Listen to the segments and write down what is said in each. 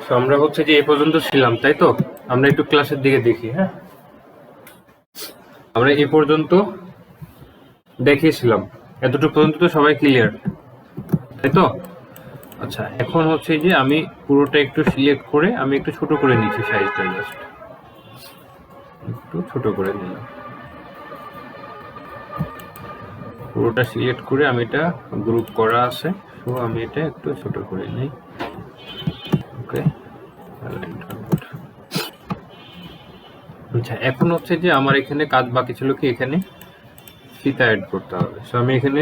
তো আমরা হচ্ছে যে এই পর্যন্ত ছিলাম, তাই তো? আমরা একটু ক্লাসের দিকে দেখি। হ্যাঁ, আমরা এই পর্যন্ত দেখিয়েছিলাম, এতটুকু পর্যন্ত তো সবাই ক্লিয়ার, তাই তো? আচ্ছা, এখন হচ্ছে যে আমি পুরোটা একটু সিলেক্ট করে আমি একটু ছোট করে নিচ্ছি সাইজটা, জাস্ট একটু ছোট করে নিলাম। পুরোটা সিলেক্ট করে আমি এটা গ্রুপ করা আছে, তো আমি এটা একটু ছোট করে নিই। ওকে, আচ্ছা, এখন হচ্ছে যে আমার এখানে কাজ বাকি ছিল কি, এখানে ফিতা অ্যাড করতে হবে। সো আমি এখানে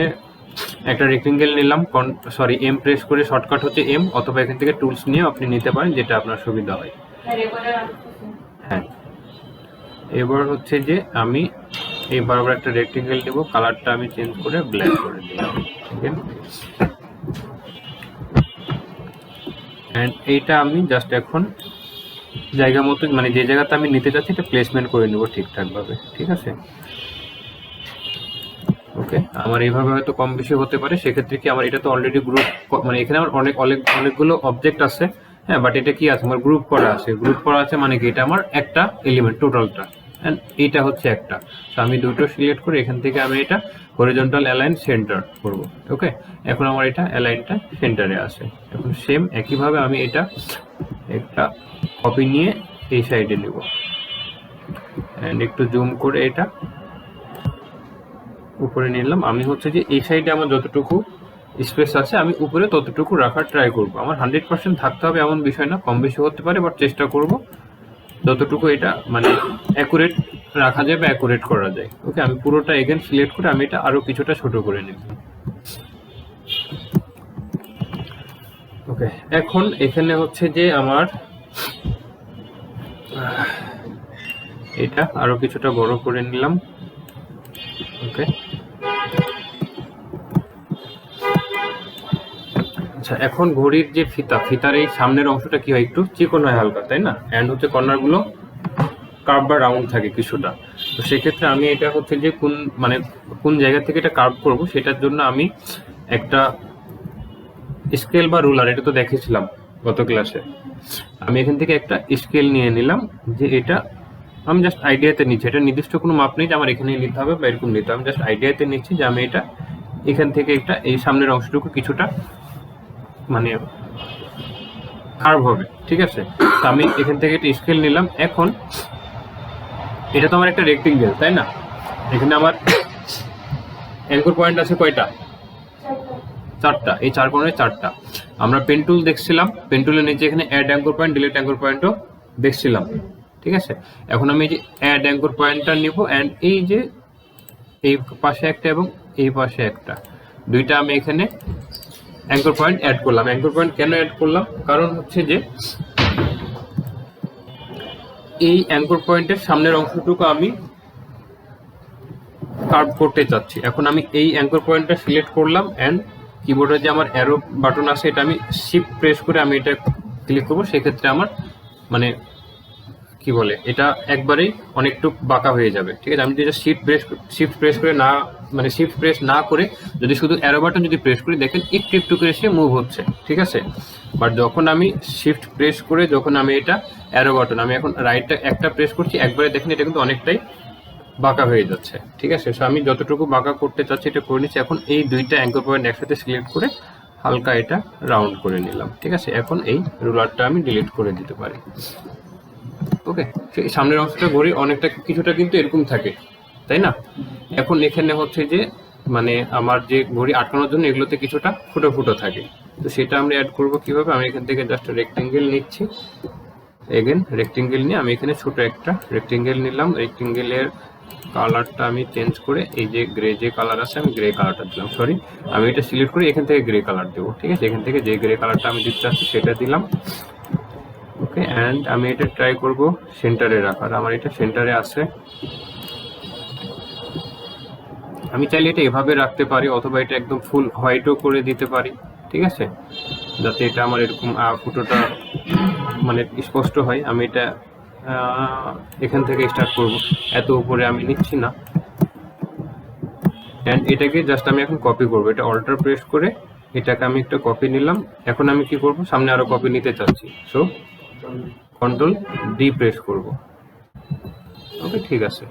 একটা রেক্টেঙ্গেল নিলাম, সরি এম প্রেস করে, শর্টকাট হচ্ছে এম, অথবা এখান থেকে টুলস নিয়ে আপনি নিতে পারেন, যেটা আপনার সুবিধা হয়। হ্যাঁ, এবার হচ্ছে যে আমি এই বরাবর একটা রেক্টেঙ্গেল নেব, কালারটা আমি চেঞ্জ করে ব্ল্যাক করে দিলাম। ঠিক আছে, এন্ড এইটা আমি জাস্ট এখন জায়গা মতো, মানে যে জায়গাতে আমি নিতে চাচ্ছি এটা প্লেসমেন্ট করে নেব ঠিকঠাক ভাবে। ঠিক আছে, ওকে। আমার এইভাবে হয়তো কম বেশি হতে পারে, সেক্ষেত্রে কি আমার এটা তো অলরেডি গ্রুপ, মানে এখানে আমার অনেকগুলো অবজেক্ট আছে। হ্যাঁ, বাট এটা কি আছে, আমার গ্রুপ করা আছে। গ্রুপ করা আছে মানে কি, এটা আমার একটা এলিমেন্ট টোটালটা, এন্ড এইটা হচ্ছে একটা। তো আমি দুটো সিলেক্ট করে এখান থেকে আমি এটা হরিজন্টাল অ্যালাইন সেন্টার করব। ওকে, এখন আমার এটা অ্যালাইনটা সেন্টারে আছে। এখন সেম একইভাবে আমি এটা একটা কপি নিয়ে এই সাইডে নেব, এন্ড একটু জুম করে এটা উপরে নিলাম। আমি হচ্ছে যে এই সাইডে আমার যতটুকু স্পেস আছে আমি উপরে ততটুকু রাখার ট্রাই করব। আমার 100% থাকতে হবে এমন বিষয় না, কম বেশি হতে পারে, বাট চেষ্টা করব যতটুকু এটা মানে অ্যাকুরেট রাখা যায় বা অ্যাকুরেট করা যায়। ওকে, আমি পুরোটা এগেন সিলেক্ট করে আমি এটা আরো কিছুটা ছোট করে নেব। ওকে, এখন এখানে হচ্ছে যে আমার এটা আরো কিছুটা বড় করে নিলাম। ওকে, আচ্ছা, এখন ঘড়ির যে ফিতার এই সামনের অংশটা কি হয়, একটু চিকন হয় হালকা, তাই না? এন্ড হচ্ছে কর্নার গুলো কার্ভ বা রাউন্ড থাকে কিছুটা। তো সেক্ষেত্রে আমি এটা হচ্ছে যে কোন জায়গা থেকে এটা কার্ভ করব, সেটার জন্য আমি একটা স্কেল বা রুলার, এটা তো দেখেছিলাম গত ক্লাসে, আমি এখান থেকে একটা স্কেল নিয়ে নিলাম। যে এটা আমি জাস্ট আইডিয়াতে নিচ্ছি, এটা নির্দিষ্ট কোনো মাপ নেই যে আমার এখানে নিতে হবে বা এরকম নিতে হবে, আমি জাস্ট আইডিয়াতে নিচ্ছি যে আমি এটা এখান থেকে একটা এই সামনের অংশটুকু কিছুটা মানে কার্ভ হবে। ঠিক আছে, তো আমি এখান থেকে একটা স্কেল নিলাম। এখন এটা তো আমার একটা রেক্টেঙ্গেল, তাই না? এখানে আমার অ্যাঙ্কর পয়েন্ট আছে কয়টা? চারটা। এই চার কোণে চারটা। আমরা পেন টুল দেখছিলাম, পেন টুলের নিচে এখানে add anchor point, delete anchor পয়েন্টও দেখছিলাম। ঠিক আছে, এখন আমি এই যে অ্যাড অ্যাঙ্কর পয়েন্টটা নিব, অ্যান্ড এই যে এই পাশে একটা এবং এই পাশে একটা, দুইটা আমি এখানে অ্যাঙ্কর পয়েন্ট অ্যাড করলাম। অ্যাঙ্কর পয়েন্ট কেন অ্যাড করলাম, কারণ হচ্ছে যে এই অ্যাঙ্কর পয়েন্টের সামনের অংশটুকু আমি কার্ভ করতে চাচ্ছি। এখন আমি এই অ্যাঙ্কর পয়েন্টটা সিলেক্ট করলাম, অ্যান্ড কিবোর্ডে যে আমার অ্যারো বাটন আছে এটা আমি শিফট প্রেস করে আমি এটা ক্লিক করবো। সেক্ষেত্রে আমার মানে কি বলে, এটা একবারেই অনেকটু বাঁকা হয়ে যাবে। ঠিক আছে, আমি যেটা শিফট প্রেস করে না, মানে শিফট প্রেস না করে যদি শুধু অ্যারো বাটন যদি প্রেস করি, দেখেন একটু একটু করে সে মুভ হচ্ছে। ঠিক আছে, বাট যখন আমি শিফট প্রেস করে যখন আমি এটা অ্যারো বাটন, আমি এখন রাইটটা একটা প্রেস করছি, একবারে দেখেন এটা কিন্তু অনেকটাই বাঁকা হয়ে যাচ্ছে। ঠিক আছে, সো আমি যতটুকু বাঁকা করতে চাচ্ছি এটা করে নিচ্ছি। এখন এই দুইটা অ্যাঙ্কর পয়েন্ট একসাথে সিলেক্ট করে হালকা এটা রাউন্ড করে নিলাম। ঠিক আছে, এখন এই রুলারটা আমি ডিলিট করে দিতে পারি। ওকে, সেই সামনের অংশটা ঘড়ি অনেকটা কিছুটা কিন্তু এরকম থাকে, তাই না? এখন এখানে হচ্ছে যে মানে আমার যে ঘড়ি আটকানোর জন্য এগুলোতে কিছুটা ফুটো ফুটো থাকে, তো সেটা আমরা অ্যাড করব কিভাবে। আমি এখান থেকে জাস্ট রেক্টেঙ্গেল নিচ্ছি, এগেন রেক্টেঙ্গেল নিয়ে আমি এখানে ছোট একটা রেক্টেঙ্গেল নিলাম। রেক্টেঙ্গেলের কালারটা আমি চেঞ্জ করে এই যে গ্রে যে কালার আছে আমি গ্রে কালারটা দিলাম। সরি, আমি এটা সিলেক্ট করে এখান থেকে গ্রে কালার দেবো। ঠিক আছে, এখান থেকে যে গ্রে কালারটা আমি দিতে চাচ্ছি সেটা দিলাম। ওকে, অ্যান্ড আমি এটা ট্রাই করব সেন্টারে রাখার। আমার এটা সেন্টারে আছে। আমি চাইলে এটা এভাবে রাখতে পারি, অথবা এটা একদম ফুল হোয়াইটও করে দিতে পারি। ঠিক আছে, যাতে এটা আমার এরকম ফুটোটা মানে স্পষ্ট হয়। আমি এটা এখান থেকে স্টার্ট করব, এত উপরে আমি নিচ্ছি না। অ্যান্ড এটাকে জাস্ট আমি এখন কপি করব। এটা অল্টার প্রেস করে এটাকে আমি একটা কপি নিলাম। এখন আমি কি করব, সামনে আরো কপি নিতে চাচ্ছি। সো কন্ট্রোল ডি প্রেস করব। ওকে, ঠিক আছে।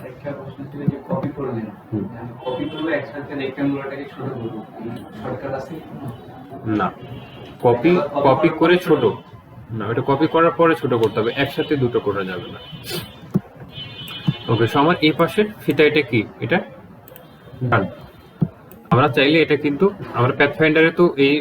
একটা প্রশ্ন ছিল যে কপি করলেন, কপি করলে একসাথে রেক্ট্যাঙ্গুলারটাকে ছোট করব, শর্টকাট আছে? না, কপি করে ছোট না, এটা কপি করার পরে ছোট করতে হবে, একসাথে দুটো করা যাবে না। ওকে, সো আমার এই পাশের ফিতা এটা কি, এটা ডান। আমরা চাইলে এটা কিন্তু আমরা প্যাথফাইন্ডারে তো এই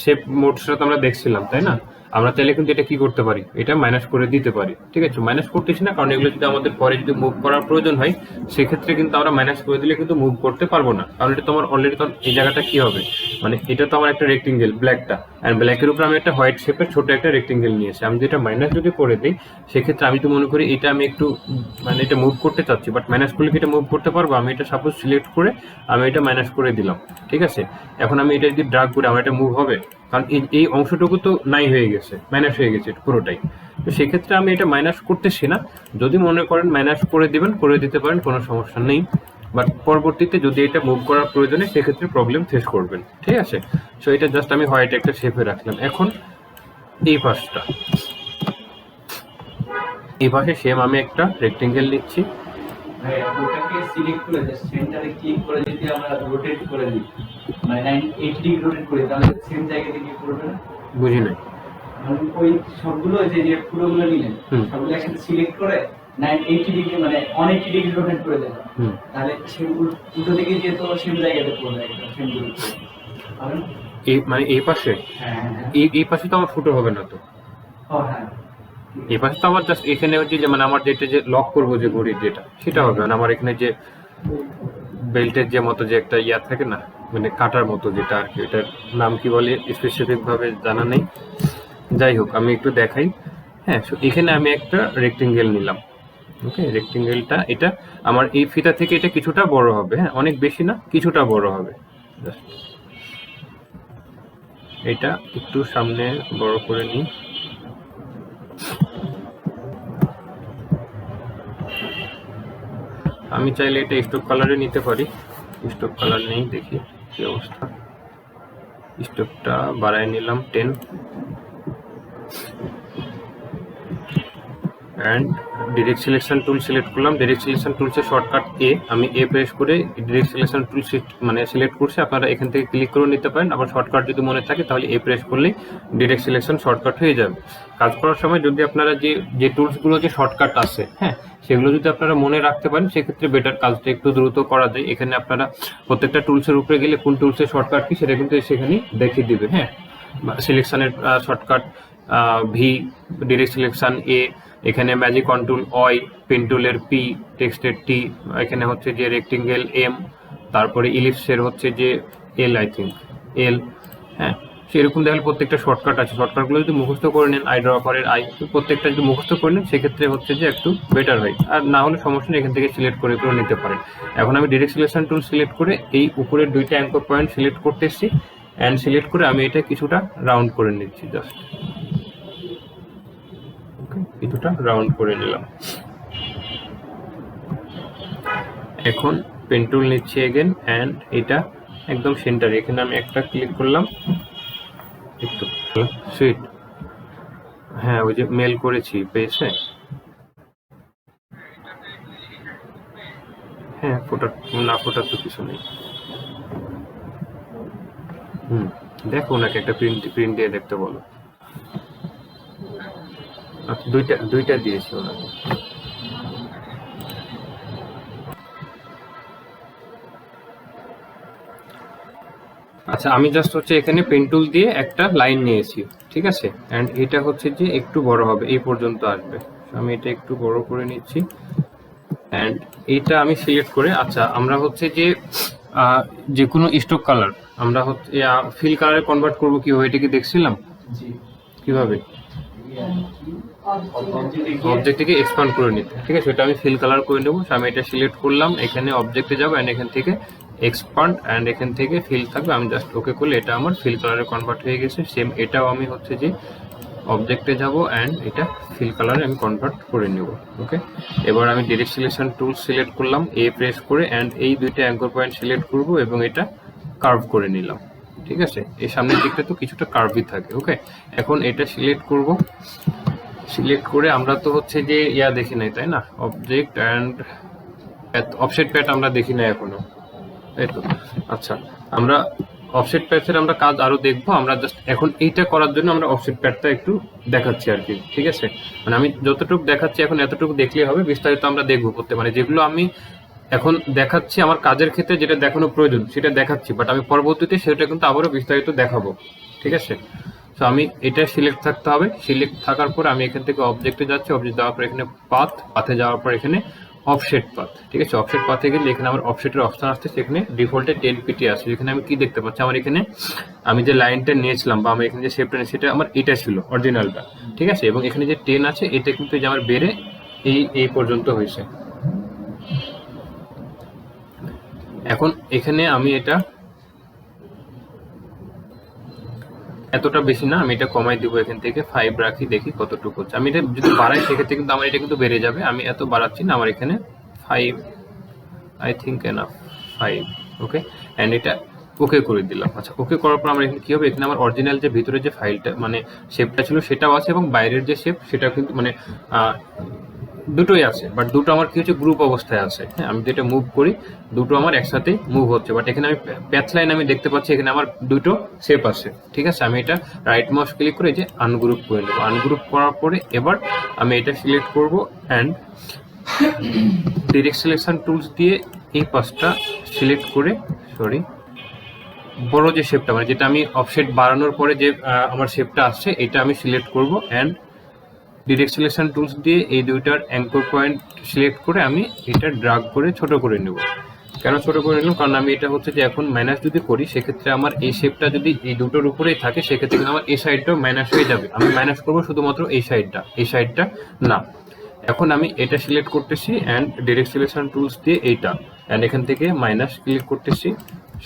শেপ মোডটা তো আমরা দেখছিলাম, তাই না? আমরা চাইলে কিন্তু এটা কি করতে পারি, এটা মাইনাস করে দিতে পারি। ঠিক আছে, মাইনাস করতেছি না, কারণ এগুলো যদি আমাদের পরে যদি মুভ করার প্রয়োজন হয় সেক্ষেত্রে কিন্তু আমরা মাইনাস করে দিলে কিন্তু মুভ করতে পারবো না, কারণ এটা তো আমার অলরেডি তো এই জায়গাটা কি হবে, মানে এটা তো আমার একটা রেক্টেঙ্গেল ব্ল্যাকটা, আর ব্ল্যাকের উপর আমি একটা হোয়াইট শেপের ছোট একটা রেক্টেঙ্গেল নিয়েছি। আমি যেটা মাইনাস যদি করে দিই সেক্ষেত্রে আমি তো মনে করি এটা আমি একটু মানে এটা মুভ করতে চাচ্ছি, বাট মাইনাস করলে কি এটা মুভ করতে পারবো? আমি এটা সাপোজ সিলেক্ট করে আমি এটা মাইনাস করে দিলাম। ঠিক আছে, এখন আমি এটা যদি ড্রাগ করি আমার এটা মুভ হবে, কারণ এই অংশটুকু তো নাই হয়ে গেছে, মাইনাস হয়ে গেছে পুরোটাই। তো সেক্ষেত্রে আমি এটা মাইনাস করতেছি না, যদি মনে করেন মাইনাস করে দিবেন, করে দিতে পারেন, কোনো সমস্যা নেই। বাট পরবর্তীতে যদি এটা মুভ করার প্রয়োজনে সেক্ষেত্রে প্রবলেম ফেস করবেন। ঠিক আছে, সো এটা জাস্ট আমি হোয়াইট একটা শেপে রাখলাম। এখন এই পাশটা, এই পাশে সেম আমি একটা রেক্টেঙ্গেল নিচ্ছি। ওটাকে সিলেক্ট করে জাস্ট সেন্টারে ক্লিক করে যদি আমরা রোটেট করে দিই, মানে 80 ডিগ্রি রোটেট করি, তাহলে সেম জায়গাতে গিয়ে পড়বে না? বুঝি নাই। মানে ওই সবগুলো যে পুরোগুলো নিলেন সবগুলো একসাথে সিলেক্ট করে 80 ডিগ্রি মানে 180 ডিগ্রি রোটেট করে দেন, তাহলে সে উল্টো দিকে গিয়ে তো সেম জায়গাতে পড়বে একদম সেম ডিগ্রি। এই মানে এই পাশে, এই পাশে তো আমার ফুটো হবে না তো। হ্যাঁ, এই পাশে তো আমার জাস্ট এখানে হচ্ছে যে মানে আমার যেটা যে লক করবো যে ঘড়ির যেটা, সেটা হবে না। আমার এখানে যে বেল্টের যে মতো যে একটা ইয়া থাকে না, মানে কাটার মতো যেটা আর কি, এটার নাম কি বলে স্পেসিফিক ভাবে জানা নেই, যাই হোক আমি একটু দেখাই। হ্যাঁ, সো এখানে আমি একটা রেক্টেঙ্গেল নিলাম। ওকে, রেক্টেঙ্গেলটা এটা আমার এই ফিতা থেকে এটা কিছুটা বড় হবে, হ্যাঁ অনেক বেশি না, কিছুটা বড় হবে। এটা একটু সামনে বড় করে নিই। আমি চাইলে এটা স্টোক কালারে নিতে পারি, স্টোক কালার নেই, দেখি কি অবস্থা। স্টোকটা বাড়ায় নিলাম 10 and direct selection tool select করলাম। ডিরেক্ট সিলেকশন টুলসের শর্টকাট এ, আমি এ প্রেস করে ডিরেক্ট সিলেকশন টুল মানে সিলেক্ট করছি। আপনারা এখান থেকে ক্লিক করে নিতে পারেন, আবার শর্টকাট যদি মনে থাকে তাহলে এ প্রেস করলেই ডিরেক্ট সিলেকশন শর্টকাট হয়ে যাবে। কাজ করার সময় যদি আপনারা যে টুলসগুলো যে শর্টকাট আছে, হ্যাঁ সেগুলো যদি আপনারা মনে রাখতে পারেন সেক্ষেত্রে বেটার, কাজটা একটু দ্রুত করা যায়। এখানে আপনারা প্রত্যেকটা টুলসের উপরে গেলে কোন টুলসের শর্টকাট কি সেটা কিন্তু সেখানেই দেখিয়ে দিবে। হ্যাঁ, সিলেকশনের শর্টকাট ভি, ডিরেক্ট সিলেকশন এ, এখানে ম্যাজিক কন্ট্রোল অয়, পেন টুলের পি, টেক্সটের টি, এখানে হচ্ছে যে রেক্টেঙ্গেল এম, তারপরে ইলিপসের হচ্ছে যে এল, আই থিঙ্ক এল। হ্যাঁ, সেরকম দেখলে প্রত্যেকটা শর্টকাট আছে, শর্টকাটগুলো যদি মুখস্থ করে নেন, আই ড্রপারের আই, প্রত্যেকটা যদি মুখস্থ করে নেন সেক্ষেত্রে হচ্ছে যে একটু বেটার হয়। আর না হলে সমস্যা নেই, এখান থেকে সিলেক্ট করে নিতে পারেন। এখন আমি ডিরেক্ট সিলেকশন টুল সিলেক্ট করে এই উপরের দুইটা অ্যাঙ্কর পয়েন্ট সিলেক্ট করতে এসেছি, অ্যান্ড সিলেক্ট করে আমি এটা কিছুটা রাউন্ড করে নিচ্ছি, জাস্ট কিছুটা রাউন্ড করে নিলাম। এখন পেন টুল নিচ্ছি এগেন, অ্যান্ড এটা একদম সেন্টারে, এখানে আমি একটা ক্লিক করলাম, একটু সুইট, হ্যাঁ ওই যে মেল করেছি পেয়েছে, হ্যাঁ ফোটা না, ফোটার তো কিছু নেই। দেখো ওনাকে একটা প্রিন্ট দিয়ে দেখতে বলো। দুইটা দিয়েছি ওনাকে। আচ্ছা, আমি জাস্ট হচ্ছে এখানে পেন টুল দিয়ে একটা লাইন নিয়েছি, ঠিক আছে, অ্যান্ড এটা হচ্ছে যে একটু বড় হবে, এই পর্যন্ত আসবে। আমি এটা একটু বড় করে নিচ্ছি, অ্যান্ড এটা আমি সিলেক্ট করে, আচ্ছা আমরা হচ্ছে যে কোনো স্টোক কালার আমরা হচ্ছে ফিল কালারে কনভার্ট করবো কিভাবে, এটা কি দেখছিলাম কিভাবে অবজেক্ট থেকে এক্সপান্ড করে নিতে। ঠিক আছে, এটা আমি ফিল কালার করে নেবো। আমি এটা সিলেক্ট করলাম, এখানে অবজেক্টে যাবো, অ্যান্ড এখান থেকে এক্সপান্ড, অ্যান্ড এখান থেকে ফিল থাকবে, আমি জাস্ট ওকে করলে এটা আমার ফিল কালারে কনভার্ট হয়ে গেছে। সেম এটাও আমি হচ্ছে যে অবজেক্টে যাব, অ্যান্ড এটা ফিল কালারে আমি কনভার্ট করে নেব। ওকে, এবার আমি ডিরেক্ট সিলেকশন টুল সিলেক্ট করলাম, এ প্রেস করে, অ্যান্ড এই দুইটা অ্যাঙ্কর পয়েন্ট সিলেক্ট করব এবং এটা কার্ভ করে নিলাম। ঠিক আছে, এই সামনের দিকটা তো কিছুটা কার্ভই থাকে। ওকে, এখন এটা সিলেক্ট করব, সিলেক্ট করে আমরা তো হচ্ছে যে ইয়া দেখি নাই তাই না, অবজেক্ট অ্যান্ড অফসেট প্যাড আমরা দেখি নাই এখনো, তাই তো? আচ্ছা, আমরা অফসেট প্যাডের আমরা কাজ আরো দেখবো, আমরা জাস্ট এখন এইটা করার জন্য আমরা অফসেট প্যাডটা একটু দেখাচ্ছি আর কি। ঠিক আছে, মানে আমি যতটুকু দেখাচ্ছি এখন এতটুকু দেখলেই হবে, বিস্তারিত আমরা দেখবো করতে, মানে যেগুলো আমি এখন দেখাচ্ছি আমার কাজের ক্ষেত্রে যেটা দেখানো প্রয়োজন সেটা দেখাচ্ছি, বাট আমি পরবর্তীতে সেটা কিন্তু আবারও বিস্তারিত দেখাবো। ঠিক আছে, তো আমি এটা সিলেক্ট থাকতে হবে, সিলেক্ট থাকার পর আমি এখান থেকে অবজেক্টে যাচ্ছি, অবজেক্ট যাওয়ার পর এখানে পাথে যাওয়ার পর এখানে অফসেট পাথ। ঠিক আছে, অফসেট পাথে গেলে এখানে আমার অফসেটের অপশন আসছে, সেখানে ডিফল্টে 10 পিটি আছে। এখানে আমি কি দেখতে পাচ্ছি, আমার এখানে আমি যে লাইনটা নিয়েছিলাম বা আমি এখানে যে শেপটা নিয়েছি সেটা আমার এটা ছিল অরিজিনালটা। ঠিক আছে, এবং এখানে যে 10 আছে এটা কিন্তু যে আমার বেড়ে এই পর্যন্ত হয়েছে। এখন এখানে আমি এটা এতটা বেশি না, আমি এটা কমাই দিব, এখান থেকে 5 রাখি, দেখি কতটুকু হচ্ছে। আমি এটা যদি বাড়াই সেক্ষেত্রে কিন্তু আমার এটা কিন্তু বেড়ে যাবে, আমি এত বাড়াচ্ছি না, আমার এখানে 5 I think enough 5। Okay, and এটা ওকে করে দিলাম। আচ্ছা, ওকে করার পর আমার এখানে কি হবে, এখানে আমার অরিজিনাল যে ভিতরে যে ফাইলটা মানে শেপটা ছিল সেটাও আছে, এবং বাইরের যে শেপ সেটা কিন্তু মানে দুটোই আছে, বাট দুটো আমার কি হচ্ছে গ্রুপ অবস্থায় আছে। হ্যাঁ, আমি যেটা মুভ করি দুটো আমার একসাথে মুভ হচ্ছে, বাট এখানে আমি প্যাথ লাইন আমি দেখতে পাচ্ছি এখানে আমার দুটো শেপ আছে। ঠিক আছে, আমি এটা রাইট মাউস ক্লিক করে যে আনগ্রুপ করে নেবো। আনগ্রুপ করার পরে এবার আমি এটা সিলেক্ট করব অ্যান্ড ডিরেক্ট সিলেকশন টুলস দিয়ে এই পাশটা সিলেক্ট করে, সরি, বড় যে শেপটা মানে যেটা আমি অফসেট বাড়ানোর পরে যে আমার শেপটা আসছে এটা আমি সিলেক্ট করব অ্যান্ড ডিরেক্ট সিলেকশন টুলস দিয়ে এই দুইটার অ্যাঙ্কর পয়েন্ট সিলেক্ট করে আমি এটা ড্রাগ করে ছোট করে নেব। কেন ছোট করে নিলাম, কারণ আমি এটা হচ্ছে যে এখন মাইনাস যদি করি সেক্ষেত্রে আমার এই শেপটা যদি এই দুটোর উপরেই থাকে সেক্ষেত্রে কিন্তু আমার এই সাইডটাও মাইনাস হয়ে যাবে। আমি মাইনাস করবো শুধুমাত্র এই সাইডটা না। এখন আমি এটা সিলেক্ট করতেছি অ্যান্ড ডিরেক্ট সিলেকশন টুলস দিয়ে এইটা, অ্যান্ড এখান থেকে মাইনাস ক্লিক করতেছি,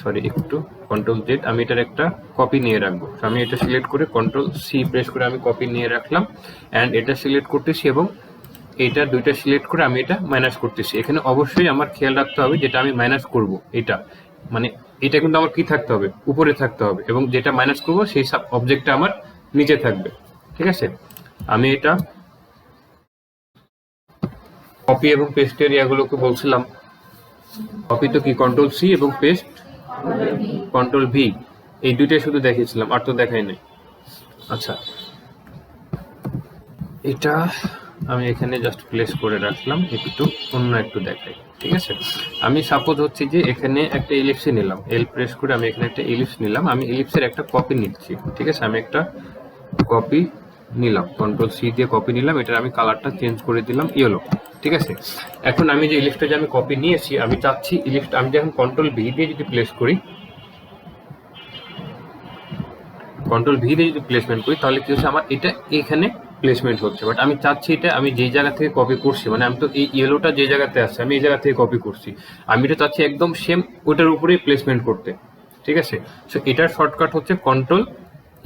সরি একটু কন্ট্রোল জেড, আমি এটার একটা কপি নিয়ে রাখবো। আমি এটা সিলেক্ট করে কন্ট্রোল সি প্রেস করে আমি কপি নিয়ে রাখলাম অ্যান্ড এটা সিলেক্ট করতেছি এবং এইটা দুইটা সিলেক্ট করে আমি এটা মাইনাস করতেছি। এখানে অবশ্যই আমার খেয়াল রাখতে হবে যেটা আমি মাইনাস করব এটা মানে এটা কিন্তু আমার কি থাকতে হবে, উপরে থাকতে হবে, এবং যেটা মাইনাস করব সেই সব অবজেক্টটা আমার নিচে থাকবে। ঠিক আছে, আমি এটা কপি এবং পেস্টের ইয়াগুলোকে বলছিলাম, কপি তো কি কন্ট্রোল সি এবং পেস্ট কন্ট্রোল ভি, এই দুইটাই শুধু দেখিয়েছিলাম, আর তো দেখাই নাই। আচ্ছা, এটা আমি এখানে জাস্ট প্লেস করে রাখলাম, একটু অন্য একটু দেখাই। ঠিক আছে, আমি সাপোজ হচ্ছে যে এখানে একটা ইলিপসে নিলাম, এল প্রেস করে আমি এখানে একটা ইলিপস নিলাম, আমি ইলিপসের একটা কপি নিচ্ছি। ঠিক আছে, আমি একটা কপি নিলাম, কন্ট্রোল সি দিয়ে কপি নিলাম, এটার আমি কালারটা চেঞ্জ করে দিলাম ইয়েলো। ঠিক আছে, এখন আমি যে ইলিপসটা যে আমি কপি নিয়েছি আমি চাচ্ছি ইলিপসটা আমি যখন কন্ট্রোল ভি দিয়ে যদি প্লেস করি, কন্ট্রোল ভি দিয়ে যদি প্লেসমেন্ট করি তাহলে কি হচ্ছে আমার এটা এখানে প্লেসমেন্ট হচ্ছে, বাট আমি চাচ্ছি এটা আমি যেই জায়গা থেকে কপি করছি মানে আমি তো এই ইয়েলোটা যে জায়গাতে আছে আমি এই জায়গা থেকে কপি করছি, আমি এটা চাচ্ছি একদম সেম ওটার উপরেই প্লেসমেন্ট করতে। ঠিক আছে, সো এটার শর্টকাট হচ্ছে কন্ট্রোল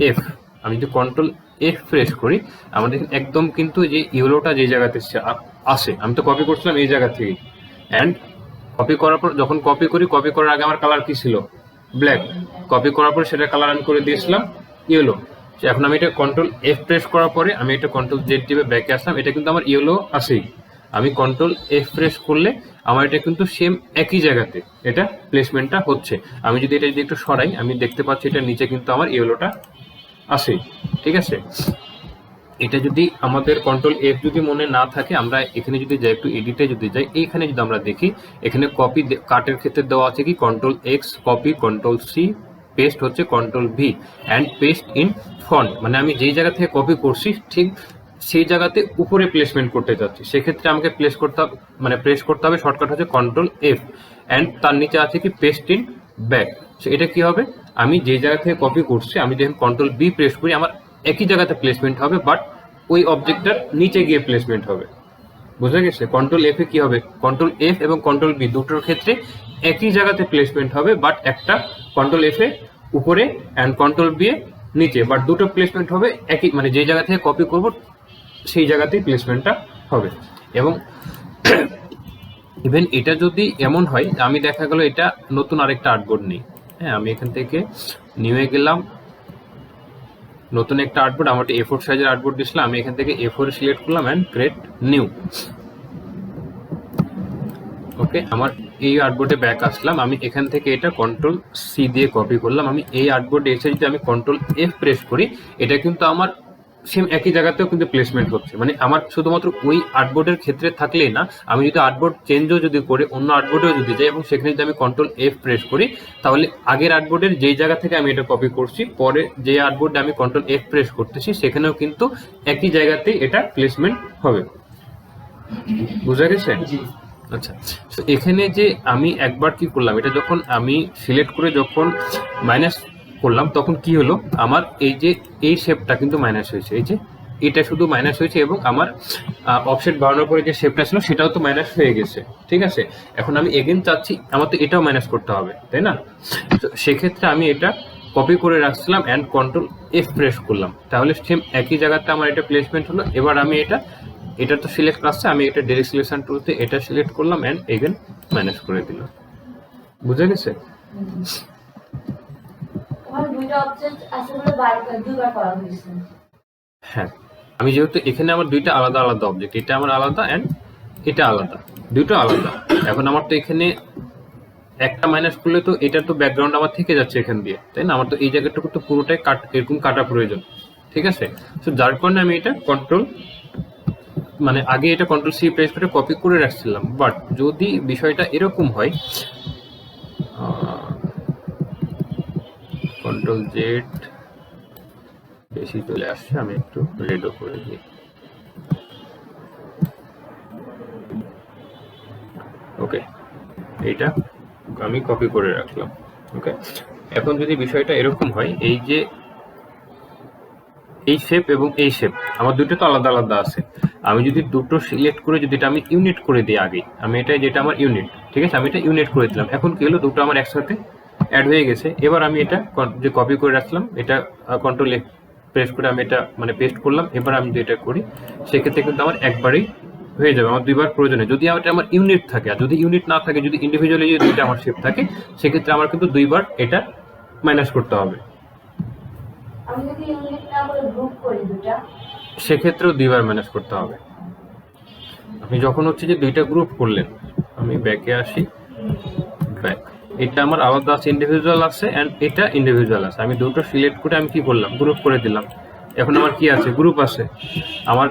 এফ। আমি যদি কন্ট্রোল এফ প্রেস করি আমাদের একদম কিন্তু যে ইয়েলোটা যে জায়গাতে আসে, আমি তো কপি করছিলাম এই জায়গা থেকে, অ্যান্ড কপি করার পর যখন কপি করার আগে আমার কালার কি ছিল, ব্ল্যাক, কপি করার পরে সেটা কালার আমি করে দিয়েছিলাম ইয়েলো। এখন আমি এটা কন্ট্রোল এফ প্রেস করার পরে আমি এটা কন্ট্রোল জেড টিপে ব্যাকে আসলাম, এটা কিন্তু আমার ইয়েলো আসেই। আমি কন্ট্রোল এফ প্রেস করলে আমার এটা কিন্তু সেম একই জায়গাতে এটা প্লেসমেন্টটা হচ্ছে। আমি যদি এটা যদি একটু সরাই আমি দেখতে পাচ্ছি এটা নিচে কিন্তু আমার ইয়েলোটা আসেই। ঠিক আছে, এটা যদি আমাদের কন্ট্রোল এফ যদি মনে না থাকে আমরা এখানে যদি যাই একটু এডিটে যদি যাই, এইখানে যদি আমরা দেখি এখানে কপি কাটের ক্ষেত্রে দেওয়া আছে কি control X copy, control C paste হচ্ছে control V and paste in font, মানে আমি যেই জায়গা থেকে কপি করছি ঠিক সেই জায়গাতে উপরে প্লেসমেন্ট করতে চাচ্ছি, সেক্ষেত্রে আমাকে প্রেস করতে হবে শর্টকাট হচ্ছে কন্ট্রোল এফ অ্যান্ড তার নিচে আছে কি পেস্ট ইন ব্যাক। সো এটা কি হবে, আমি যে জায়গা থেকে কপি করছি আমি যখন কন্ট্রোল বি প্রেস করি আমার একই জায়গাতে প্লেসমেন্ট হবে, বাট ওই অবজেক্টটার নিচে গিয়ে প্লেসমেন্ট হবে। বুঝা গেছে, কন্ট্রোল এফ এ কি হবে, কন্ট্রোল এফ এবং কন্ট্রোল বি দুটোর ক্ষেত্রে একই জায়গাতে প্লেসমেন্ট হবে, বাট একটা কন্ট্রোল এফ এ উপরে অ্যান্ড কন্ট্রোল বি এ নিচে, বাট দুটো প্লেসমেন্ট হবে একই, মানে যে জায়গা থেকে কপি করব সেই জায়গাতেই প্লেসমেন্টটা হবে। এবং ইভেন এটা যদি এমন হয় আমি দেখা গেল এটা নতুন আরেকটা আর্টবোর্ড নেই, হ্যাঁ আমি এখান থেকে নিউয়ে গেলাম, নতুন একটা আর্টবোর্ড, আমার A4 সাইজের আর্টবোর্ড দিয়েছিলাম, আমি এখান থেকে A4 সিলেক্ট করলাম অ্যান্ড ক্রিয়েট নিউ। ওকে, আমার এই আর্টবোর্ডে ব্যাক আসলাম, আমি এখান থেকে এটা কন্ট্রোল সি দিয়ে কপি করলাম। আমি এই আর্টবোর্ডে এসে যদি আমি কন্ট্রোল এফ প্রেস করি, এটা কিন্তু আমার সেম একই জায়গাতেও কিন্তু প্লেসমেন্ট হচ্ছে। মানে আমার শুধুমাত্র ওই আর্টবোর্ডের ক্ষেত্রে থাকলেই না, আমি যদি আর্টবোর্ড চেঞ্জও যদি করে অন্য আর্টবোর্ডেও যদি যাই এবং সেখানে যদি আমি কন্ট্রোল এফ প্রেস করি, তাহলে আগের আর্টবোর্ডের যেই জায়গা থেকে আমি এটা কপি করছি, পরে যে আর্টবোর্ডে আমি কন্ট্রোল এফ প্রেস করতেছি সেখানেও কিন্তু একই জায়গাতেই এটা প্লেসমেন্ট হবে। বুঝা গেছে? আচ্ছা, তো এখানে যে আমি একবার কি করলাম, এটা যখন আমি সিলেক্ট করে যখন মাইনাস করলাম তখন কি হলো, আমার এই যে এই শেপটা কিন্তু মাইনাস হয়েছে, এই যে এটা শুধু মাইনাস হয়েছে এবং আমার অফসেট বাড়ানোর পরে যে শেপটা ছিল সেটাও তো মাইনাস হয়ে গেছে। ঠিক আছে, এখন আমি এগেন চাচ্ছি আমার তো এটাও মাইনাস করতে হবে, তাই না? তো সেক্ষেত্রে আমি এটা কপি করে রাখছিলাম অ্যান্ড কন্ট্রোল এফ প্রেস করলাম, তাহলে সেম একই জায়গাতে আমার এটা প্লেসমেন্ট হলো। এবার আমি এটা তো সিলেক্ট আসছে, আমি এটা ডাইরেক্ট সিলেকশন টুলতে এটা সিলেক্ট করলাম এন্ড এগেন মাইনাস করে দিলাম। বুঝা গেছে? আমার দুইটা অবজেক্ট আছে বলে দুইবার করা হয়েছে। হ্যাঁ, আমি যেহেতু এখানে আমার দুইটা আলাদা আলাদা অবজেক্ট, এটা আমার আলাদা এন্ড এটা আলাদা, দুটো আলাদা। এখন আমার তো এখানে একটা মাইনাস করলে তো এটা তো ব্যাকগ্রাউন্ড আমার থেকে যাচ্ছে এখান দিয়ে, তাই না? আমার তো এই জায়গাটুকু তো পুরোটাই এরকম কাটা প্রয়োজন। ঠিক আছে, তো যার কারণে আমি এটা কন্ট্রোল মানে আগে এটা কন্ট্রোল সি প্রেস করে কপি করে রাখছিলাম। বাট যদি বিষয়টা এরকম হয়, কন্ট্রোল জেড বেশি চলে আসছে, আমি একটু রেডও করে দিই। ওকে, এইটা আমি কপি করে রাখলাম। ওকে, এখন যদি বিষয়টা এরকম হয়, এই যে এই শেপ এবং এই শেপ আমার দুটো তো আলাদা আলাদা আছে, আমি যদি দুটো সিলেক্ট করে যদি এটা আমি ইউনিট করে দিই, আগে আমি এটা যেটা আমার ইউনিট, ঠিক আছে, আমি এটা ইউনিট করে দিলাম। এখন কি হলো, দুটো আমার একসাথে অ্যাড হয়ে গেছে। এবার আমি এটা যে কপি করে রাখলাম, এটা কন্ট্রোল এফ প্রেস করে আমি এটা মানে পেস্ট করলাম। এবার আমি যদি এটা করি, সেক্ষেত্রে কিন্তু আমার একবারেই হয়ে যাবে, আমার দুইবার প্রয়োজনে। যদি আমার ইউনিট থাকে, আর যদি ইউনিট না থাকে, যদি ইন্ডিভিজুয়ালি যদি দুইটা আমার শেপ থাকে, সেক্ষেত্রে আমার কিন্তু দুইবার এটা মাইনাস করতে হবে। আমি যদি ইউনিট না করে গ্রুপ করি দুটো, সেক্ষেত্রেও দুইবার ম্যানেজ করতে হবে। আপনি যখন হচ্ছে যে দুইটা গ্রুপ করলেন, আমি ব্যাকে আসি, ব্যাক, এটা আমার আলাদা আছে, ইন্ডিভিজুয়াল আছে এন্ড এটা ইন্ডিভিজুয়াল আছে। আমি দুটো সিলেক্ট করে আমি কি করলাম, গ্রুপ করে দিলাম। এখন আমার কি আছে, গ্রুপ আছে। আমার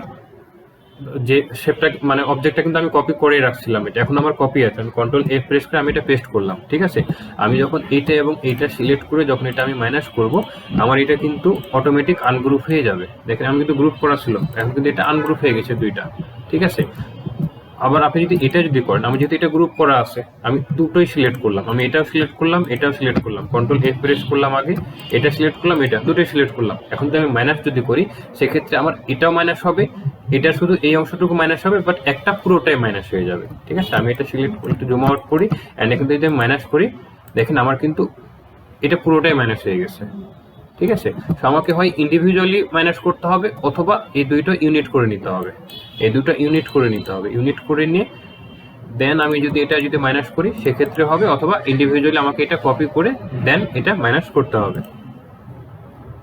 যে শেপটা মানে অবজেক্টটা কিন্তু আমি কপি করে রাখছিলাম, এটা এখন আমার কপি আছে, আমি কন্ট্রোল এফ প্রেস করে আমি এটা পেস্ট করলাম। ঠিক আছে, আমি যখন এইটা এবং এইটা সিলেক্ট করে যখন এটা আমি মাইনাস করব, আমার এটা কিন্তু অটোমেটিক আনগ্রুপ হয়ে যাবে। দেখেন, আমি কিন্তু গ্রুপ করা ছিল, এখন কিন্তু এটা আনগ্রুপ হয়ে গেছে দুইটা। ঠিক আছে, আবার আপনি যদি এটা যদি করেন, আমি যেহেতু এটা গ্রুপ করা আছে, আমি দুটোই সিলেক্ট করলাম, আমি এটাও সিলেক্ট করলাম, এটাও সিলেক্ট করলাম, কন্ট্রোল এফ প্রেস করলাম, আগে এটা সিলেক্ট করলাম, এটা দুটোই সিলেক্ট করলাম। এখন যদি আমি মাইনাস যদি করি, সেক্ষেত্রে আমার এটাও মাইনাস হবে, এটা শুধু এই অংশটুকু মাইনাস হবে, বাট একটা পুরোটাই মাইনাস হয়ে যাবে। ঠিক আছে, আমি এটা সিলেক্ট করে একটু জুম আউট করি অ্যান্ড এখান থেকে যদি মাইনাস করি, দেখেন আমার কিন্তু এটা পুরোটাই মাইনাস হয়ে গেছে। ঠিক আছে, তো আমাকে হয় ইন্ডিভিজুয়ালি মাইনাস করতে হবে, অথবা এই দুইটা ইউনিট করে নিতে হবে, এই দুটো ইউনিট করে নিতে হবে। ইউনিট করে নিয়ে দেন আমি যদি এটা যদি মাইনাস করি, সেক্ষেত্রে হবে, অথবা ইন্ডিভিজুয়ালি আমাকে এটা কপি করে দেন এটা মাইনাস করতে হবে।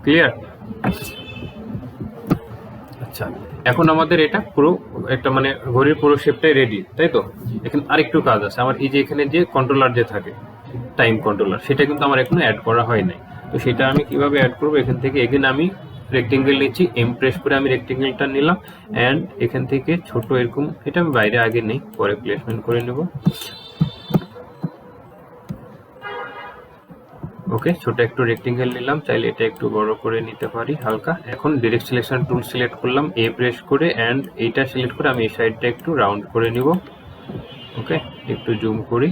ক্লিয়ার? আচ্ছা, এখন আমাদের এটা পুরো একটা মানে ঘড়ির পুরো শেপটাই রেডি, তাই তো? এখন আরেকটু কাজ আছে আমার, এই যে এখানে যে কন্ট্রোলার যে থাকে, টাইম কন্ট্রোলার, সেটা কিন্তু আমার এখনো অ্যাড করা হয় নাই। তো সেটা আমি কিভাবে অ্যাড করবো, এখান থেকে এগেন আমি রেক্টেঙ্গেল নিচ্ছি, এম প্রেস করে আমি রেক্টেঙ্গেলটা নিলাম অ্যান্ড এখান থেকে ছোট এরকম, এটা আমি বাইরে আগে নেই, পরে প্লেসমেন্ট করে নেব। ওকে, ছোট একটু রেক্টেঙ্গেল নিলাম, চাইলে এটা একটু বড় করে নিতে পারি হালকা। এখন ডাইরেক্ট সিলেকশন টুল সিলেক্ট করলাম, এ প্রেস করে অ্যান্ড এইটা সিলেক্ট করে আমি এই সাইডটা একটু রাউন্ড করে নিব। ওকে, একটু জুম করি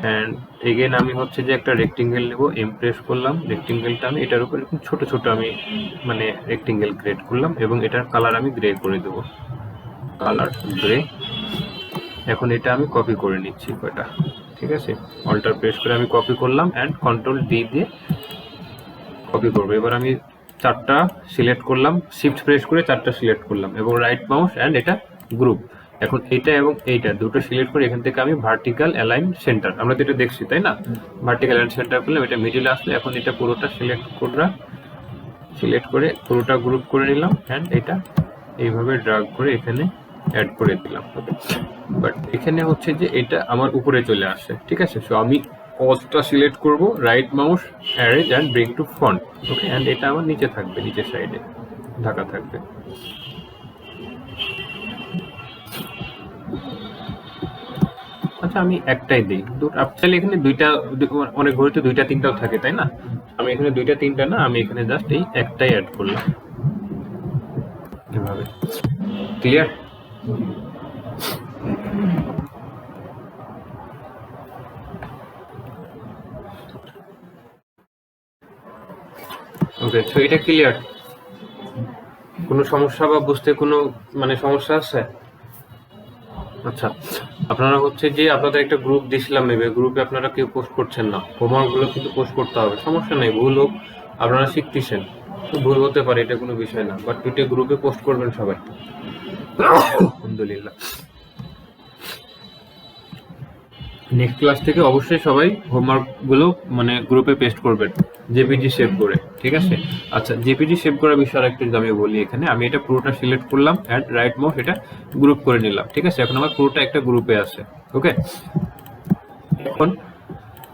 অ্যান্ড এগেন আমি হচ্ছে যে একটা রেক্টেঙ্গেল নেব, এম প্রেস করলাম, রেক্টেঙ্গেলটা আমি এটার উপর এরকম ছোট ছোট আমি মানে রেক্টেঙ্গেল ক্রিয়েট করলাম এবং এটার কালার আমি গ্রে করে দেবো, কালার গ্রে। এখন এটা আমি কপি করে নিচ্ছি কয়টা। ঠিক আছে, অল্টার প্রেস করে আমি কপি করলাম অ্যান্ড কন্ট্রোল ডি দিয়ে কপি করবো। এবার আমি চারটা সিলেক্ট করলাম, শিফট প্রেস করে চারটা সিলেক্ট করলাম এবং রাইট মাউস অ্যান্ড এটা গ্রুপ, এখন এইটা এবং এইটা দুটো সিলেক্ট করে এখান থেকে আমি ভার্টিক্যাল অ্যালাইন সেন্টার, আমরা তো এটা দেখছি তাই না, ভার্টিক্যাল অ্যালাইন সেন্টার করলাম, এটা মিডিলে আসলে এখন এটা পুরোটা সিলেক্ট করে পুরোটা গ্রুপ করে নিলাম অ্যান্ড এটা এইভাবে ড্রাগ করে এখানে অ্যাড করে দিলাম। ওকে, বাট এখানে হচ্ছে যে এটা আমার উপরে চলে আসে, ঠিক আছে। সো আমি অলটা সিলেক্ট করব, right mouse arrange and bring to front. Okay, and এটা আমার নিচে থাকবে, নিচের সাইডে ঢাকা থাকবে। আচ্ছা আমি একটাই দিই, চাইলে এখানে দুইটা, অনেক ঘড়িতে দুইটা তিনটাও থাকে তাই না, আমি এখানে দুইটা তিনটা না, আমি এখানে জাস্ট এই একটাই অ্যাড করলাম এভাবে। ক্লিয়ার? ওকে, সো এটা ক্লিয়ার? কোনো সমস্যা বা বুঝতে কোনো মানে সমস্যা আছে? আচ্ছা, আপনারা হচ্ছে যে আপনাদের একটা গ্রুপ দিছিলাম, নেবে গ্রুপে আপনারা কেউ পোস্ট করছেন না, হোমওয়ার্কগুলো কিন্তু পোস্ট করতে হবে, সমস্যা নেই, ভুল হোক, আপনারা শিখতেছেন, ভুল হতে পারে, এটা কোনো বিষয় না, বাট দুইটা গ্রুপে পোস্ট করবেন সবাই। আলহামদুলিল্লাহ। নেক্সট ক্লাস থেকে অবশ্যই সবাই হোমওয়ার্কগুলো মানে গ্রুপে পেস্ট করবেন, জেপিজি সেভ করে, ঠিক আছে। আচ্ছা, জেপিজি সেভ করার বিষয়ে আরেকটু যদি আমি বলি, এখানে আমি এটা পুরোটা সিলেক্ট করলাম অ্যান্ড রাইট মাউস এটা গ্রুপ করে নিলাম, ঠিক আছে। এখন আমার পুরোটা একটা গ্রুপে আছে। ওকে, এখন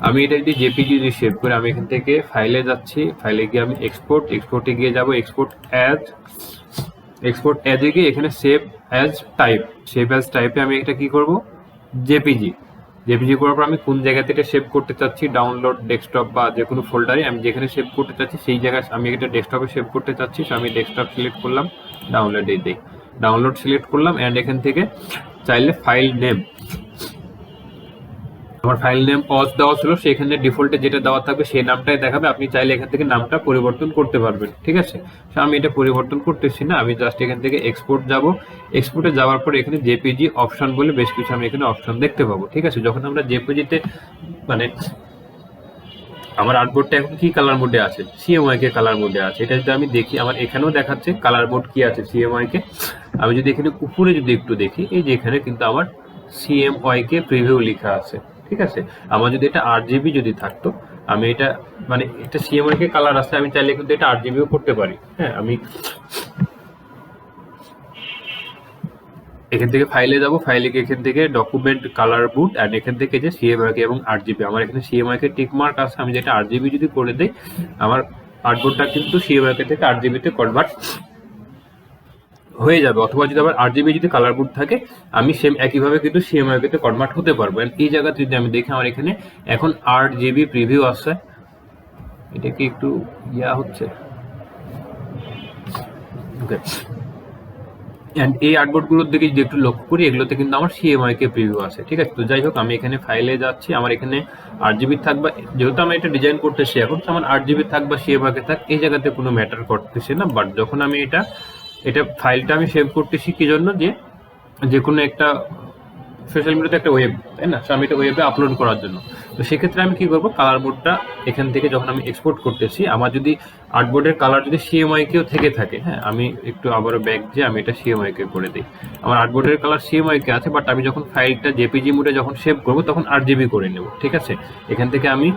আমি এটা যদি জেপিজি যদি সেভ করে আমি এখান থেকে ফাইলে যাচ্ছি, ফাইলে গিয়ে আমি এক্সপোর্টে গিয়ে যাব, এক্সপোর্ট অ্যাজে গিয়ে এখানে সেভ অ্যাজ টাইপে আমি এটা কি করব, জেপিজি করার পর আমি কোন জায়গাতে এটা সেভ করতে চাচ্ছি, ডাউনলোড, ডেস্কটপ বা যে কোনো ফোল্ডারে আমি যেখানে সেভ করতে চাচ্ছি সেই জায়গায় আমি এটা ডেস্কটপে সেভ করতে চাচ্ছি, আমি ডেস্কটপ সিলেক্ট করলাম, ডাউনলোড সিলেক্ট করলাম অ্যান্ড এখান থেকে চাইলে ফাইল নেম, আমার ফাইল নেম পজ দেওয়া ছিল, সেখানে ডিফল্টে যেটা দেওয়া থাকবে সেই নামটাই দেখাবে, আপনি চাইলে এখান থেকে নামটা পরিবর্তন করতে পারবেন, ঠিক আছে। আমি এটা পরিবর্তন করতেছি না, আমি জাস্ট এখান থেকে এক্সপোর্টে যাওয়ার পর এখানে জেপিজি অপশন বলে বেশ কিছু আমি এখানে অপশন দেখতে পাবো, ঠিক আছে। যখন আমরা জেপিজিতে মানে আমার আর্টবোর্ডটা এখন কি কালার মোডে আছে, সিএমওয়াই কে কালার মোডে আছে, এটা যদি আমি দেখি আমার এখানেও দেখাচ্ছে কালার মোড কি আছে সিএমওয়াই কে। আমি যদি এখানে উপরে যদি একটু দেখি, এই যে এখানে কিন্তু আমার সিএমওয়াই কে প্রিভিউ লেখা আছে, ঠিক আছে। আমার যদি এটা 8GB যদি থাকতো, আমি এটা মানে এটা সিএমওয়াই কে কালার আছে, আমি চাইলে কিন্তু এটা 8GBও করতে পারি। হ্যাঁ, আমি এখান থেকে ফাইলে যাব, ফাইলে গিয়ে এখান থেকে ডকুমেন্ট কালার বুট অ্যান্ড এখান থেকে যে সিএমওয়াই কে এবং 8GB, আমার এখানে সিএমওয়াই কে টিক মার্ক আছে, আমি যেটা 8GB যদি করে দেই আমার আর্টবোর্ডটা কিন্তু সিএমওয়াই কে থেকে 8GB তে কনভার্ট হয়ে যাবে, অথবা যদি আবার 8GB যদি কালার বুট থাকে আমি সেম একইভাবে কিন্তু সিএমওয়াই তে কনভার্ট হতে পারবো। এই জায়গাতে যদি আমি দেখি আমার এখানে এখন 8GB প্রিভিউ আছে, এটা কি একটু হচ্ছে, ওকে। এন্ড এই আর্টবোর্ডগুলোর দিকে যদি একটু লক্ষ্য করি, এগুলোতে কিন্তু আমার সিএমওয়াই কে প্রিভিউ আছে, ঠিক আছে। তো যাই হোক, আমি এখানে ফাইলে যাচ্ছি, আমার এখানে 8GB থাকবে, যেহেতু আমি এটা ডিজাইন করতেছি এখন, আমার 8GB থাক বা সিএমওয়াই কে থাক এই জায়গাতে কোনো ম্যাটার করতেছে না। বাট যখন আমি এটা ফাইলটা আমি সেভ করতেছি কি জন্য, যে কোনো একটা সোশ্যাল মিডিয়াতে একটা ওয়েব, তাই না, আমি এটা ওয়েবে আপলোড করার জন্য। তো সেক্ষেত্রে আমি কি করবো, কালার বোর্ডটা এখান থেকে যখন আমি এক্সপোর্ট করতেছি, আমার যদি আর্টবোর্ডের কালার যদি সিএমওয়াই কেও থেকে থাকে, হ্যাঁ, আমি একটু আবারও ব্যাক দিয়ে আমি এটা সিএমওয়াই কে করে দিই, আমার আর্টবোর্ডের কালার সিএমওয়াই কে আছে, বাট আমি যখন ফাইলটা জেপিজি মোডে যখন সেভ করবো তখন 8GB করে নেব, ঠিক আছে। এখান থেকে আমি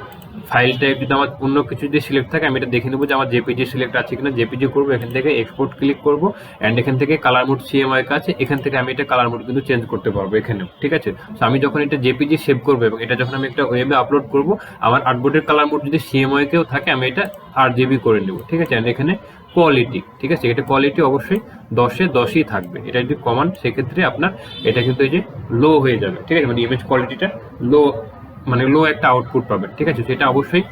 ফাইলটা যদি আমার অন্য কিছু যদি সিলেক্ট থাকে আমি এটা দেখে নেবো যে আমার জেপিজি সিলেক্ট আছে কিনা, জেপিজি করবো, এখান থেকে এক্সপোর্ট ক্লিক করবো অ্যান্ড এখান থেকে কালার মোড সিএমওয়াই কে আছে, এখান থেকে আমি এটা কালার মোড কিন্তু চেঞ্জ করতে পারবো এখানেও, ঠিক আছে। তো আমি যখন এটা জেপিজি সেভ করবো এবং এটা যখন আমি একটা ওয়েবে আপলোড করবো, আমার আর্টবোর্ডের কালার মোড যদি সিএমওয়াই কেও থাকে আমি এটা 8GB করে নেবো, ঠিক আছে। অ্যান্ড এখানে কোয়ালিটি, ঠিক আছে, এটা কোয়ালিটি অবশ্যই 10-এ 10ই থাকবে, এটা যদি কমান সেক্ষেত্রে আপনার এটা কিন্তু এই যে লো হয়ে যাবে, ঠিক আছে, মানে ইমেজ কোয়ালিটিটা লো, মানে লো একটা আউটপুট পাবেন, ঠিক আছে। সেটা অবশ্যই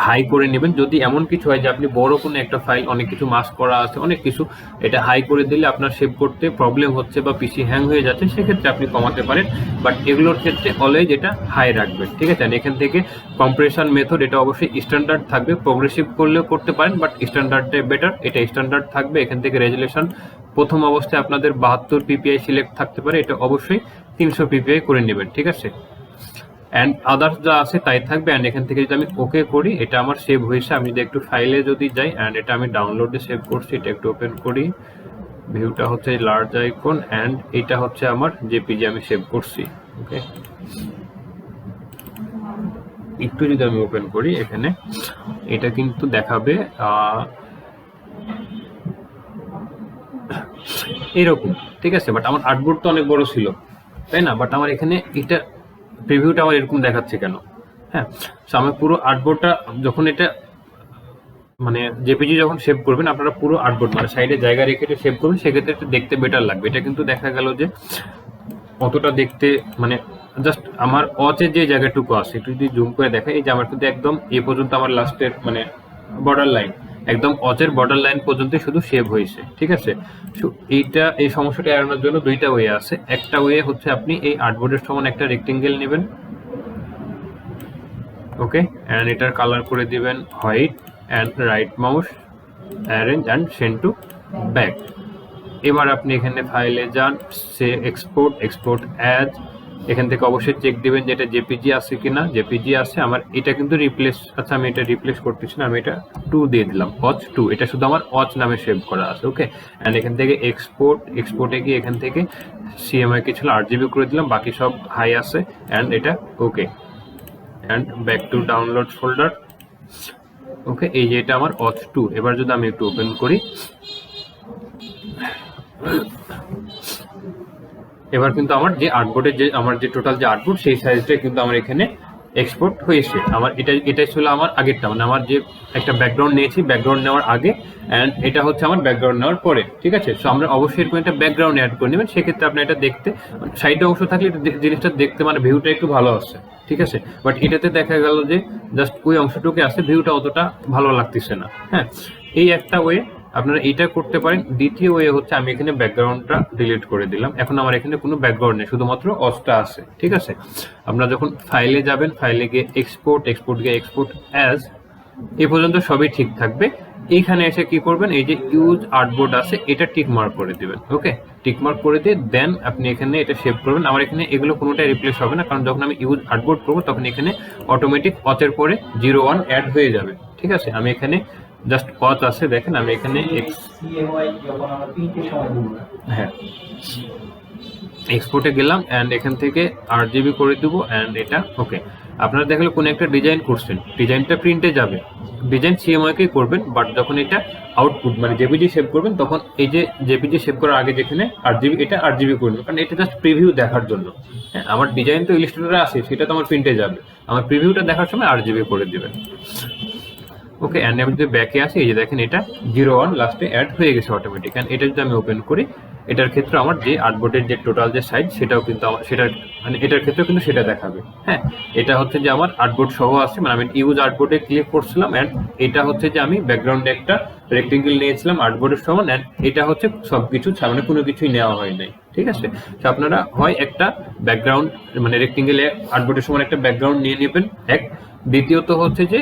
হাই করে নেবেন। যদি এমন কিছু হয় যে আপনি বড় কোনো একটা ফাইল, অনেক কিছু মাস্ক করা আছে, অনেক কিছু, এটা হাই করে দিলে আপনার সেভ করতে প্রবলেম হচ্ছে বা পিসি হ্যাং হয়ে যাচ্ছে, সেক্ষেত্রে আপনি কমাতে পারেন, বাট এগুলোর ক্ষেত্রে অলওয়েজ এটা হাই রাখবেন, ঠিক আছে। এখান থেকে কম্প্রেশন মেথড এটা অবশ্যই স্ট্যান্ডার্ড থাকবে, প্রোগ্রেসিভ করলেও করতে পারেন, বাট স্ট্যান্ডার্ডে বেটার, এটা স্ট্যান্ডার্ড থাকবে। এখান থেকে রেজুলেশন প্রথম অবস্থায় আপনাদের 72 PPI সিলেক্ট থাকতে পারে, এটা অবশ্যই 300 PPI করে নেবেন, ঠিক আছে। অ্যান্ড আদার্স যা আছে তাই থাকবে। অ্যান্ড এখান থেকে যদি আমি ওকে করি, এটা আমার সেভ হয়েছে। আমি যদি একটু ফাইলে যদি যাই, অ্যান্ড এটা আমি ডাউনলোডে সেভ করছি, এটা একটু ওপেন করি, ভিউটা হচ্ছে লার্জ আইকন অ্যান্ড এটা হচ্ছে আমার জেপিজি আমি সেভ করছি। ওকে, একটু যদি আমি ওপেন করি এখানে এটা কিন্তু দেখাবে এরকম, ঠিক আছে। বাট আমার আর্টবোর্ড তো অনেক বড় ছিল, তাই না? বাট আমার এখানে এটা প্রিভিউটা আমার এরকম দেখাচ্ছে কেন? হ্যাঁ, সো আমার পুরো আর্টবোর্ডটা যখন এটা মানে জেপিজি যখন সেভ করবেন আপনারা পুরো আর্টবোর্ড মানে সাইডে জায়গা রেখে এটা সেভ করবেন, সেক্ষেত্রে একটু দেখতে বেটার লাগবে। এটা কিন্তু দেখা গেল যে অতটা দেখতে মানে জাস্ট আমার অচের যে জায়গাটুকু আছে একটু যদি জুম করে দেখাই, এই যে আমার কিন্তু একদম এ পর্যন্ত আমার লাস্টের মানে বর্ডার লাইন, একদম অচের বর্ডার লাইন পর্যন্ত শুধু সেভ হয়েছে, ঠিক আছে। সো এই সমস্যাটা এড়ানোর জন্য দুইটা ওয়ে আছে। একটা ওয়ে হচ্ছে আপনি এই আর্টবোর্ডের সমান একটা রেক্টেঙ্গেল নেবেন, ওকে, অ্যান্ড এটার কালার করে দিবেন white and right mouse arrange and send to back. এবার আপনি এখানে ফাইলে যান, সে এক্সপোর্ট অ্যাজ, এখান থেকে অবশ্যই চেক দিবেন যে এটা জেপিজি আছে কিনা। জেপিজি আছে আমার, এটা কিন্তু রিপ্লেস, আচ্ছা আমি এটা রিপ্লেস করতেছি না, আমি এটা 2 দিয়ে দিলাম, ওয়াচ 2, এটা শুধু আমার ওয়াচ নামে সেভ করা আছে। ওকে, অ্যান্ড এখান থেকে এক্সপোর্টে গিয়ে এখান থেকে সিএমআই কি ছিল 8 জিবি করে দিলাম, বাকি সব হাই আছে অ্যান্ড এটা okay, and back to download folder. Okay, এই যে এটা আমার ওয়াচ 2। এবার যদি আমি একটু ওপেন করি, এবার কিন্তু আমার যে আর্টবোর্ডের যে আমার যে টোটাল যে আর্টবোর্ড সেই সাইজটা কিন্তু আমার এখানে এক্সপোর্ট হয়েছে। আমার এটাই ছিল আমার আগেরটা, মানে আমার যে একটা ব্যাকগ্রাউন্ড নিয়েছি, ব্যাকগ্রাউন্ড নেওয়ার আগে, অ্যান্ড এটা হচ্ছে আমার ব্যাকগ্রাউন্ড নেওয়ার পরে, ঠিক আছে। সো আমরা অবশ্যই এরকম একটা ব্যাকগ্রাউন্ড অ্যাড করে নেবেন, সেক্ষেত্রে আপনার এটা দেখতে সাইডে অংশ থাকলে জিনিসটা দেখতে মানে ভিউটা একটু ভালো আসছে, ঠিক আছে। বাট এটাতে দেখা গেল যে জাস্ট ওই অংশটুকু আছে, ভিউটা অতটা ভালো লাগতেছে না। হ্যাঁ, এই একটা ওয়ে আপনারা এইটা করতে পারেন। দ্বিতীয় ওয়ে হচ্ছে আমি এখানে ব্যাকগ্রাউন্ডটা ডিলিট করে দিলাম, এখন আমার এখানে কোনো ব্যাকগ্রাউন্ড নেই, শুধুমাত্র অসটা আছে, ঠিক আছে। আপনারা যখন ফাইলে যাবেন, ফাইলে গিয়ে এক্সপোর্ট গিয়ে এক্সপোর্ট অ্যাজ, এই পর্যন্ত সবই ঠিক থাকবে। এইখানে এসে কি করবেন, এই যে ইউজ আর্টবোর্ড আছে এটা টিক মার্ক করে দিবেন। ওকে, টিক মার্ক করে দিয়ে দেন আপনি এখানে এটা সেভ করবেন। আমার এখানে এগুলো কোনোটাই রিপ্লেস হবে না, কারণ যখন আমি ইউজ আর্টবোর্ড করবো তখন এখানে অটোমেটিক অচের পরে 01 অ্যাড হয়ে যাবে, ঠিক আছে। আমি এখানে জাস্ট পথ আছে, দেখেন আমি এখানে হ্যাঁ এক্সপোর্টে গেলাম অ্যান্ড এখান থেকে 8 জিবি করে দেবো অ্যান্ড এটা ওকে। আপনারা দেখলে কোনো একটা ডিজাইন করছেন, ডিজাইনটা প্রিন্টে যাবে, ডিজাইন সিএমআইকেই করবেন, বাট যখন এটা আউটপুট মানে জেপিজি সেভ করবেন তখন এই যে জেপিজি সেভ করার আগে যেখানে 8 জিবি, এটা 8 জিবি করবেন, কারণ এটা জাস্ট প্রিভিউ দেখার জন্য। হ্যাঁ, আমার ডিজাইন তো ইলাস্ট্রেটরে আছে, সেটা তো আমার প্রিন্টে যাবে, আমার প্রিভিউটা দেখার সময় 8 জিবি করে দেবেন। ওকে, অ্যান্ড আমি যদি ব্যাকে আসি, এই যে দেখেন এটা 01 লাস্টে অ্যাড হয়ে গেছে অটোমেটিক। অ্যান্ড এটা যদি আমি ওপেন করি, এটার ক্ষেত্রে আমার যে আর্টবোর্ডের যে টোটাল যে সাইজ সেটাও কিন্তু আমার সেটা মানে এটার ক্ষেত্রেও কিন্তু সেটা দেখাবে। হ্যাঁ, এটা হচ্ছে যে আমার আর্টবোর্ড সহ আছে, মানে আমি ইউজ আর্টবোর্ডে ক্লিক করছিলাম, অ্যান্ড এটা হচ্ছে যে আমি ব্যাকগ্রাউন্ডে একটা রেক্টেঙ্গেল নিয়েছিলাম আর্টবোর্ডের সমান, অ্যান্ড এটা হচ্ছে সবকিছু সামনে কোনো কিছুই নেওয়া হয় নাই, ঠিক আছে। তো আপনারা হয় একটা ব্যাকগ্রাউন্ড মানে রেক্টেঙ্গেলে আর্টবোর্ডের সমান একটা ব্যাকগ্রাউন্ড নিয়ে নেবেন, এক। দ্বিতীয়ত হচ্ছে যে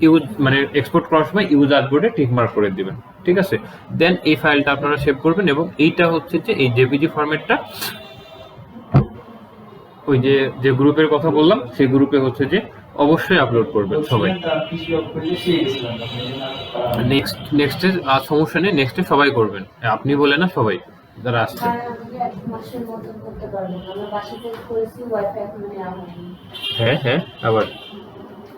ইউজ মানে এক্সপোর্ট করার সময় ইউজ আর্টবোর্ডে টিক মার্ক করে দিবেন, ঠিক আছে। দেন এই ফাইলটা আপনারা সেভ করবেন, এবং এইটা হচ্ছে যে এই জেপিজি ফরম্যাটটা ওই যে গ্রুপের কথা বললাম সেই গ্রুপে হচ্ছে যে অবশ্যই আপলোড করবেন সবাই। নেক্সটে সমস্যা নেই, নেক্সটে সবাই করবেন, আপনি বলে না সবাই যারা আসছেন। হ্যাঁ হ্যাঁ, আবার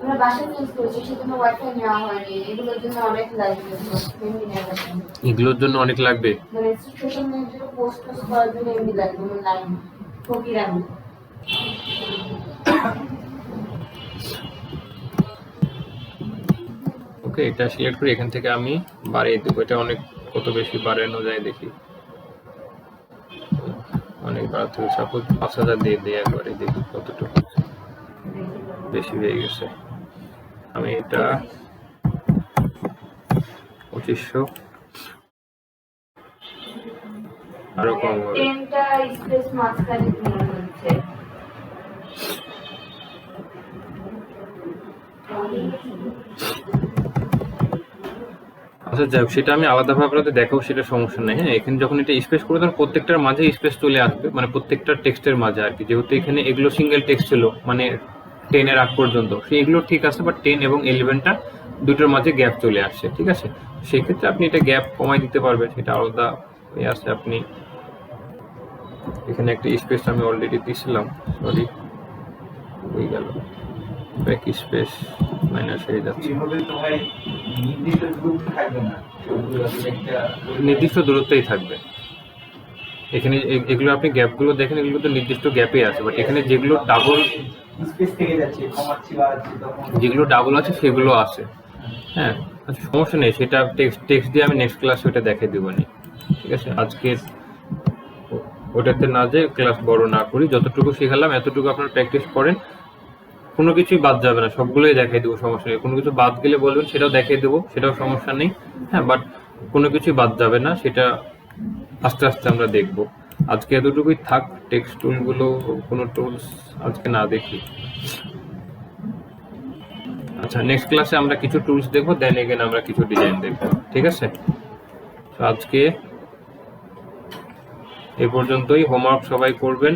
আমরা বাসা চেঞ্জ করেছি, সেজন্য ওয়াইফাই নেওয়া হয়নি। এগুলোর জন্য অনেক লাগবে, এগুলোর জন্য অনেক লাগবে, মানে সোশ্যাল মিডিয়াতে পোস্ট করার জন্য এমনি লাগবে, লাইন ফকির আমি। ওকে, এটা সিলেক্ট করে এখান থেকে আমি বাড়িয়ে দেবো। এটা অনেক কত বেশি বাড়ানো যায় দেখি, অনেক বাড়াতে হবে। সাপোজ 5000 দিয়ে দিই একবারে, দেখি কতটুকু, বেশি হয়ে গেছে। আমি এটা 2500 আরো কম হবে। পেনটা স্পেস মাঝখানে দিয়ে হচ্ছে। আচ্ছা যাক, সেটা আমি আলাদাভাবে আপনাদের দেখাবো, সেটা সমস্যা নেই। হ্যাঁ, এখানে যখন এটা স্পেস করে তখন প্রত্যেকটার মাঝে স্পেস চলে আসবে, মানে প্রত্যেকটা টেক্সটের মাঝে আর কি। যেহেতু এখানে এগুলো সিঙ্গেল টেক্সট ছিল মানে 10 এর আগ পর্যন্ত, এগুলো ঠিক আছে, বাট 10 এবং 11টা দুটোর মাঝে গ্যাপ চলে আসছে, ঠিক আছে। সেই ক্ষেত্রে আপনি এটা গ্যাপ কমাই দিতে পারবেন, সেটা আলাদা এই আছে, আপনি এখানে একটা স্পেস আমি অলরেডি দিয়েছিলাম, সরি হয়ে গেল, ব্যাক স্পেস মাইনাস হয়ে যাচ্ছে। এভাবে তো ভাই নির্দিষ্ট দূরত্ব থাকবে না, সবগুলো একটা নির্দিষ্ট দূরত্বেই থাকবে। এখানে এগুলো আপনি গ্যাপগুলো দেখেন, এগুলো তো নির্দিষ্ট গ্যাপে আছে, বাট এখানে যেগুলো ডাবল স্পেস থেকে যাচ্ছে, কমাচ্ছি বাড়াচ্ছি, তখন যেগুলো ডাবল আছে সেগুলো আছে। হ্যাঁ, আচ্ছা সমস্যা নেই, সেটা টেক্সট দিয়ে আমি নেক্সট ক্লাসে ওটা দেখে দেবো নি, ঠিক আছে? আজকে ওটাতে না যে ক্লাস বড় না করি, যতটুকু শেখালাম এতটুকু আপনারা প্র্যাকটিস করেন, কোনো কিছুই বাদ যাবে না, সবগুলোই দেখাই দেবো, সমস্যা নেই। কোনো কিছু বাদ গেলে বলবেন, সেটাও দেখিয়ে দেবো, সেটাও সমস্যা নেই। হ্যাঁ, বাট কোনো কিছুই বাদ যাবে না, সেটা আস্তে আস্তে আমরা দেখব। আজকে এতটুকুই থাক, টেক্সট টুলগুলো কোনো টুলস আজকে না দেখি। আচ্ছা, নেক্সট ক্লাসে আমরা কিছু টুলস দেখবো, দেন এগেন আমরা কিছু ডিজাইন দেখবো, ঠিক আছে? তো আজকে এ পর্যন্তই, হোমওয়ার্ক সবাই করবেন।